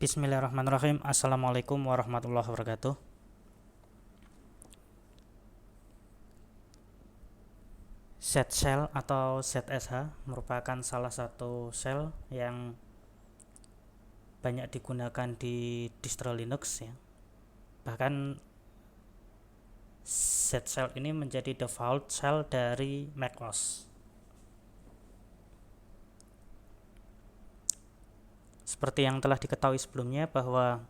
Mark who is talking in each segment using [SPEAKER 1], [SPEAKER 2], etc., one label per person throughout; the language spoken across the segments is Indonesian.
[SPEAKER 1] Bismillahirrahmanirrahim. Assalamualaikum warahmatullahi wabarakatuh. Z-Shell atau ZSH merupakan salah satu shell yang banyak digunakan di distro Linux ya. Bahkan Z-Shell ini menjadi default shell dari macOS. Seperti yang telah diketahui sebelumnya bahwa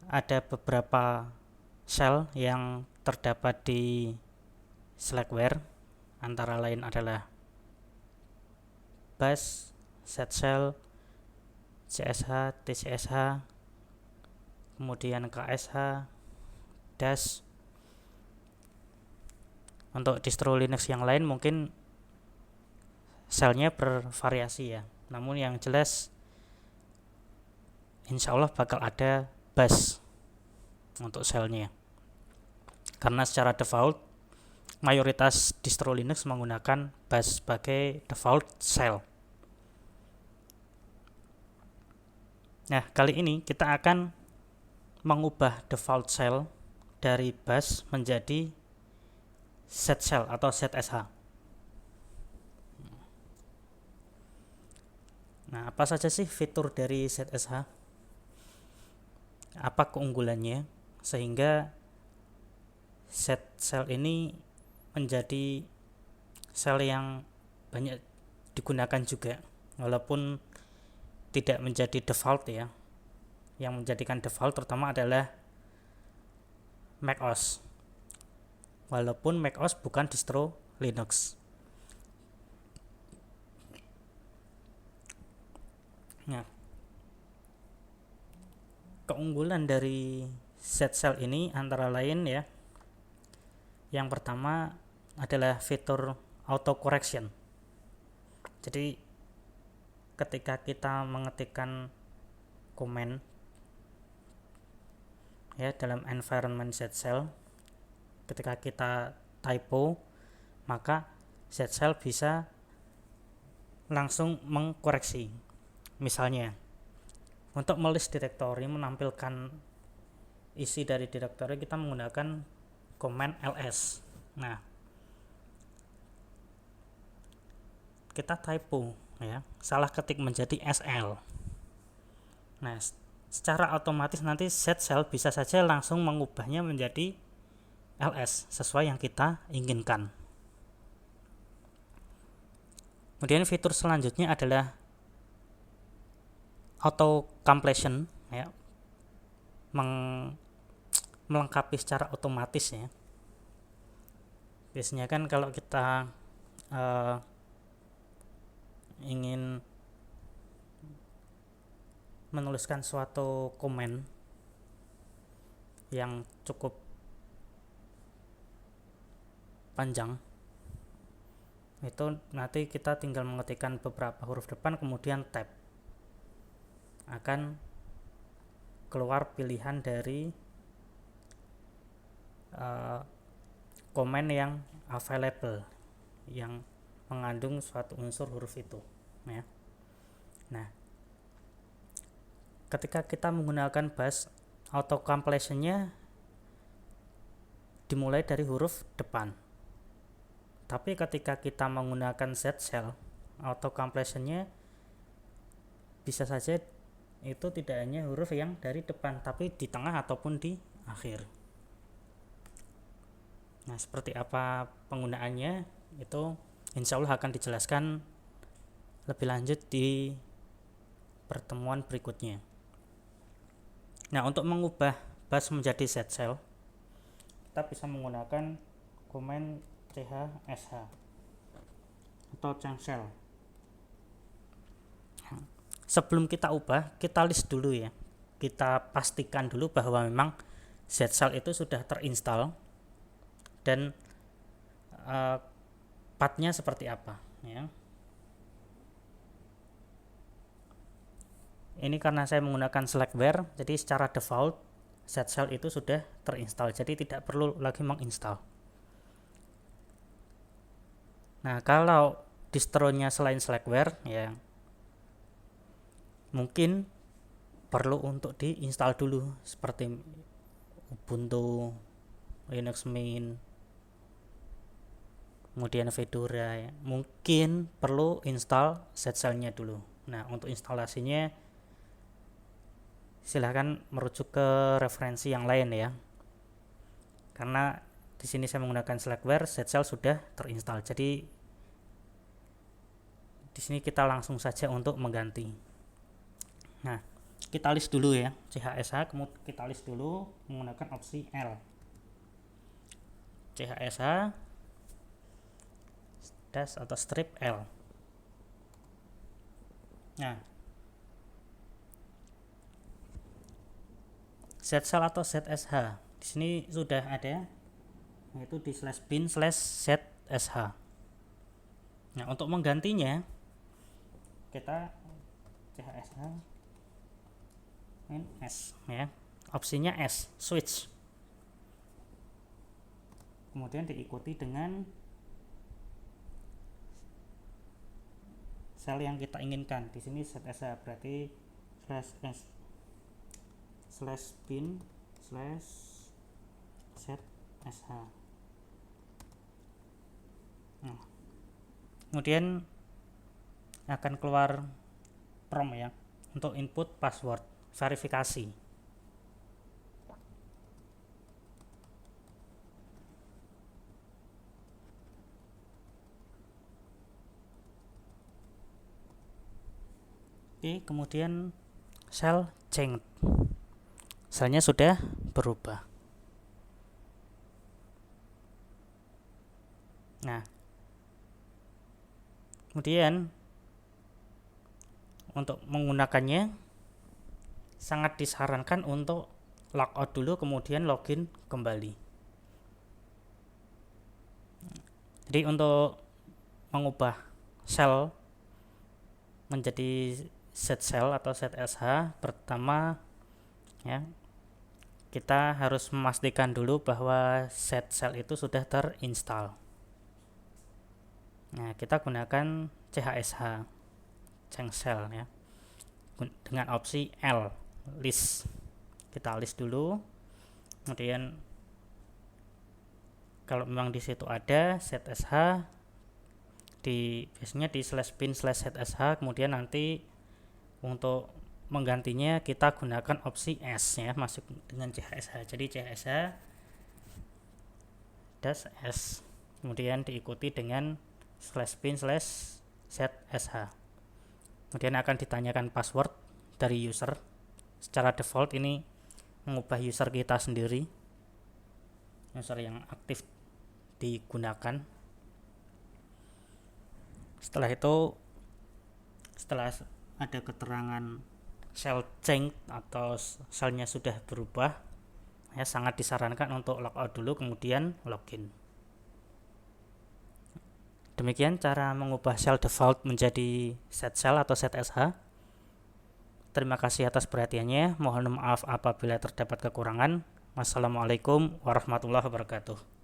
[SPEAKER 1] ada beberapa shell yang terdapat di Slackware, antara lain adalah Bash, Z-Shell, CSH, TCSH, kemudian KSH, Dash. Untuk distro Linux yang lain mungkin shellnya bervariasi ya, namun yang jelas insya Allah bakal ada Bash untuk shellnya, karena secara default mayoritas distro Linux menggunakan Bash sebagai default shell. Nah, kali ini kita akan mengubah default shell dari Bash menjadi Z-Shell atau ZSH. Nah, apa saja sih fitur dari ZSH? Apa keunggulannya sehingga Z-Shell ini menjadi shell yang banyak digunakan juga, walaupun tidak menjadi default ya. Yang menjadikan default terutama adalah macOS, walaupun macOS bukan distro Linux. Nah, keunggulan dari Z-Shell ini antara lain ya, yang pertama adalah fitur auto correction. Jadi ketika kita mengetikkan komen ya dalam environment Z-Shell, ketika kita typo, maka Z-Shell bisa langsung mengkoreksi. Misalnya untuk melist directory, menampilkan isi dari directory, kita menggunakan command ls. Nah, kita typo ya, salah ketik menjadi sl. Nah, secara otomatis nanti Z-Shell bisa saja langsung mengubahnya menjadi ls sesuai yang kita inginkan. Kemudian fitur selanjutnya adalah auto completion ya, melengkapi secara otomatis ya. Biasanya kan kalau kita ingin menuliskan suatu komen yang cukup panjang, itu nanti kita tinggal mengetikkan beberapa huruf depan kemudian tab, akan keluar pilihan dari komen yang available yang mengandung suatu unsur huruf itu ya. Nah, ketika kita menggunakan Bash, auto completion-nya dimulai dari huruf depan. Tapi ketika kita menggunakan Z-Shell, auto completion-nya bisa saja itu tidak hanya huruf yang dari depan, tapi di tengah ataupun di akhir. Nah, seperti apa penggunaannya itu insya Allah akan dijelaskan lebih lanjut di pertemuan berikutnya. Nah, untuk mengubah Bash menjadi Z-Shell, kita bisa menggunakan command chsh atau change-shell. Sebelum kita ubah, kita list dulu ya. Kita pastikan dulu bahwa memang Z-Shell itu sudah terinstall dan pathnya seperti apa ya. Ini karena saya menggunakan Slackware, jadi secara default Z-Shell itu sudah terinstall, jadi tidak perlu lagi menginstal. Nah, kalau distronya selain Slackware ya, mungkin perlu untuk diinstal dulu seperti Ubuntu, Linux Mint, kemudian Fedora ya. Mungkin perlu install setshell-nya dulu. Nah, untuk instalasinya silahkan merujuk ke referensi yang lain ya. Karena di sini saya menggunakan Slackware, setshell sudah terinstall. Jadi di sini kita langsung saja untuk mengganti. Nah, kita list dulu ya, CHSH, kemudian kita list dulu menggunakan opsi L. CHSH dash atau strip L. Nah, setshell atau zsh di sini sudah ada, yaitu di /bin/zsh. Nah, untuk menggantinya kita chsh s ya, opsinya S, switch, kemudian diikuti dengan sel yang kita inginkan. Di sini zsh berarti /bin/zsh. Nah, kemudian akan keluar prompt ya untuk input password verifikasi. Oke, kemudian shell change, selnya sudah berubah. Nah, kemudian untuk menggunakannya sangat disarankan untuk logout dulu kemudian login kembali. Jadi untuk mengubah shell menjadi setshell atau zsh, pertama ya, kita harus memastikan dulu bahwa setshell itu sudah terinstall. Nah, kita gunakan chsh shell ya, dengan opsi L, list. Kita list dulu, kemudian kalau memang di situ ada zsh, biasanya di /bin/zsh, kemudian nanti untuk menggantinya kita gunakan opsi S ya, masuk dengan chsh. Jadi chsh dash S, kemudian diikuti dengan /bin/zsh. Kemudian akan ditanyakan password dari user. Secara default ini mengubah user kita sendiri, user yang aktif digunakan. Setelah itu, setelah ada keterangan shell change atau shellnya sudah berubah ya, sangat disarankan untuk logout dulu kemudian login. Demikian cara mengubah shell default menjadi setshell atau zsh. Terima kasih atas perhatiannya. Mohon maaf apabila terdapat kekurangan. Wassalamualaikum warahmatullahi wabarakatuh.